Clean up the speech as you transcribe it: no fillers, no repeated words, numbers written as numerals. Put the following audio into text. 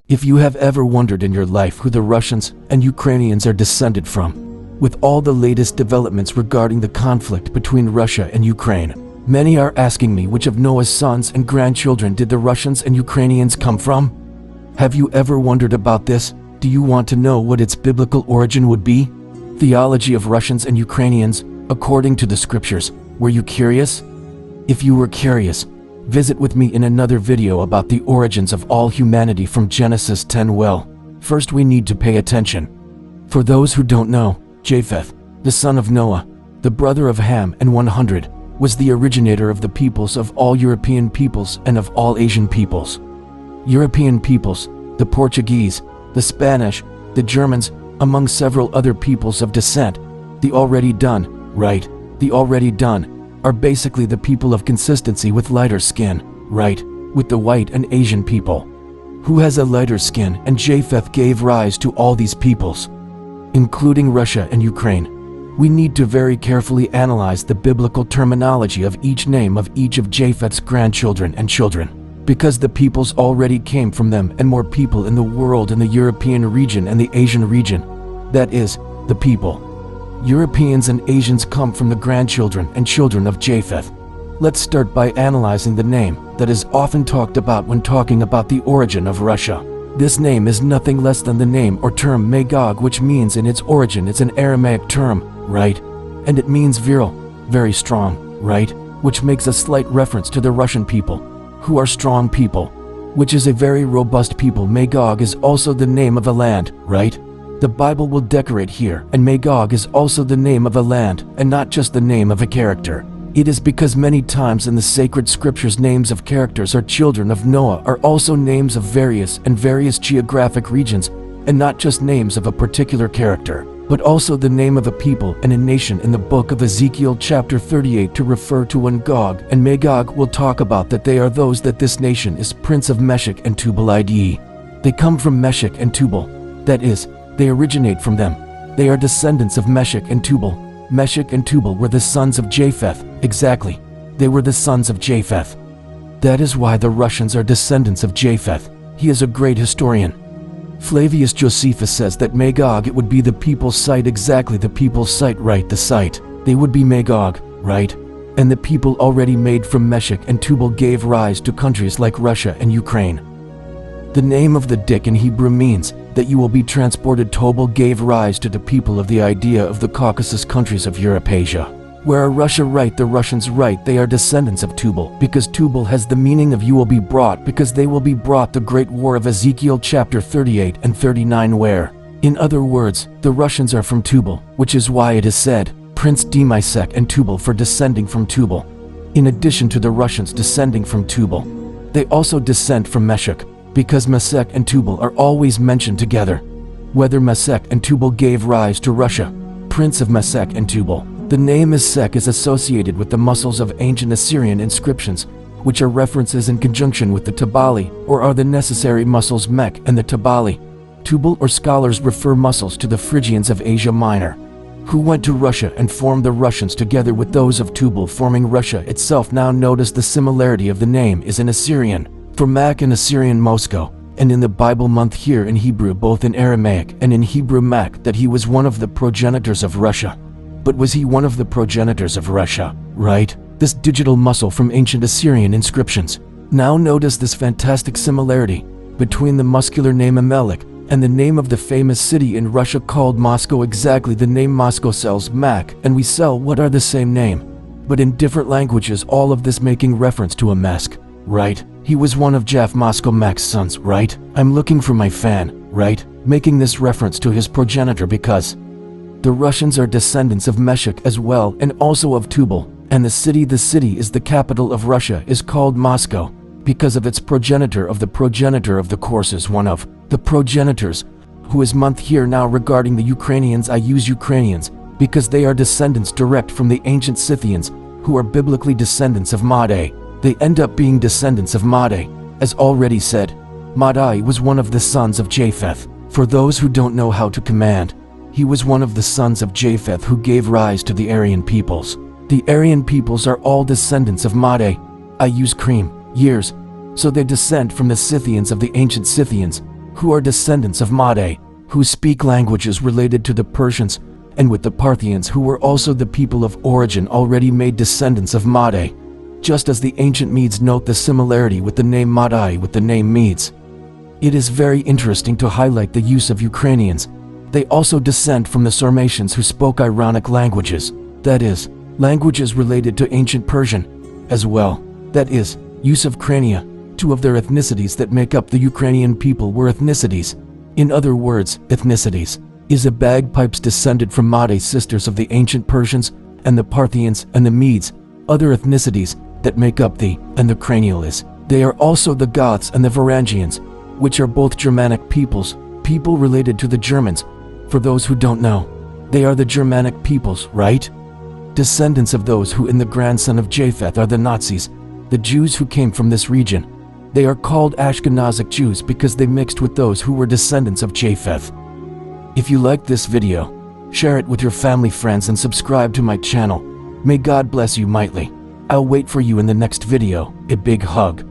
If you have ever wondered in your life who the Russians and Ukrainians are descended from, with all the latest developments regarding the conflict between Russia and Ukraine, many are asking me which of Noah's sons and grandchildren did the Russians and Ukrainians come from? Have you ever wondered about this? Do you want to know what its biblical origin would be? Theology of Russians and Ukrainians, according to the scriptures. Were you curious? If you were curious, visit with me in another video about the origins of all humanity from Genesis 10. Well, first we need to pay attention. For those who don't know, Japheth, the son of Noah, the brother of Ham and 100, was the originator of the peoples of all European peoples and of all Asian peoples. European peoples, the Portuguese, the Spanish, the Germans, among several other peoples of descent, the already done, right, the already done, are basically the people of consistency with lighter skin, right, with the white and Asian people. Who has a lighter skin, and Japheth gave rise to all these peoples, including Russia and Ukraine. We need to very carefully analyze the biblical terminology of each name of each of Japheth's grandchildren and children, because the peoples already came from them and more people in the world in the European region and the Asian region. That is, the people. Europeans and Asians come from the grandchildren and children of Japheth. Let's start by analyzing the name that is often talked about when talking about the origin of Russia. This name is nothing less than the name or term Magog, which means in its origin it's an Aramaic term, right? And it means virile, very strong, right? Which makes a slight reference to the Russian people, who are strong people, which is a very robust people. Magog is also the name of a land, right? The Bible will decorate here, and Magog is also the name of a land, and not just the name of a character. It is because many times in the sacred scriptures names of characters or children of Noah are also names of various geographic regions, and not just names of a particular character, but also the name of a people and a nation. In the book of Ezekiel chapter 38 to refer to when Gogue and Magogue will talk about that they are those that this nation is prince of Meshech and Tubal ide. They come from Meshech and Tubal, that is, they originate from them. They are descendants of Meshech and Tubal. Meshech and Tubal were the sons of Japheth, exactly. They were the sons of Japheth. That is why the Russians are descendants of Japheth. He is a great historian. Flavius Josephus says that Magog, it would be the people's site, exactly the people's site, right, the site. They would be Magog, right? And the people already made from Meshech and Tubal gave rise to countries like Russia and Ukraine. The name of the Dick in Hebrew means that you will be transported. Tubal gave rise to the people of the idea of the Caucasus countries of Europe-Asia. Where are Russia, right, the Russians, right, they are descendants of Tubal, because Tubal has the meaning of you will be brought, because they will be brought, the great war of Ezekiel chapter 38 and 39, where, in other words, the Russians are from Tubal, which is why it is said, Prince Meshech and Tubal, for descending from Tubal. In addition to the Russians descending from Tubal, they also descend from Meshech, because Meshech and Tubal are always mentioned together. Whether Meshech and Tubal gave rise to Russia, prince of Meshech and Tubal. The name Meshech is associated with the muscles of ancient Assyrian inscriptions, which are references in conjunction with the Tabali, or are the necessary muscles Mech and the Tabali. Tubal or scholars refer muscles to the Phrygians of Asia Minor, who went to Russia and formed the Russians together with those of Tubal, forming Russia itself. Now notice the similarity of the name is in Assyrian, for Mach in Assyrian Moscow, and in the Bible month here in Hebrew, both in Aramaic and in Hebrew Mach, that he was one of the progenitors of Russia. But was he one of the progenitors of Russia, right? This digital muscle from ancient Assyrian inscriptions. Now notice this fantastic similarity between the muscular name Amalek and the name of the famous city in Russia called Moscow. Exactly, the name Moscow sells Mach, and we sell what are the same name, but in different languages, all of this making reference to a mask, right? He was one of Jaf Moscow Mach's sons, right? I'm looking for my fan, right? Making this reference to his progenitor because the Russians are descendants of Meshech as well, and also of Tubal, and the city is the capital of Russia, is called Moscow because of its progenitor of the courses, one of the progenitors, who is month here. Now regarding the Ukrainians, I use Ukrainians because they are descendants direct from the ancient Scythians, who are biblically descendants of Madai. They end up being descendants of Madai. As already said, Madai was one of the sons of Japheth. For those who don't know how to command, he was one of the sons of Japheth who gave rise to the Aryan peoples. The Aryan peoples are all descendants of Madai. I use cream, years, so they descend from the Scythians of the ancient Scythians, who are descendants of Made, who speak languages related to the Persians, and with the Parthians, who were also the people of origin already made descendants of Made, just as the ancient Medes note the similarity with the name Madai with the name Medes. It is very interesting to highlight the use of Ukrainians. They also descend from the Sarmatians who spoke Iranic languages, that is, languages related to ancient Persian, as well, that is, use of Crania. Two of their ethnicities that make up the Ukrainian people were ethnicities. In other words, ethnicities is a bagpipes descended from Made sisters of the ancient Persians and the Parthians and the Medes. Other ethnicities that make up the and the cranial is. They are also the Goths and the Varangians, which are both Germanic peoples, people related to the Germans. For those who don't know, they are the Germanic peoples, right? Descendants of those who in the grandson of Japheth are the Nazis, the Jews who came from this region. They are called Ashkenazic Jews because they mixed with those who were descendants of Japheth. If you liked this video, share it with your family, friends, and subscribe to my channel. May God bless you mightily. I'll wait for you in the next video. A big hug.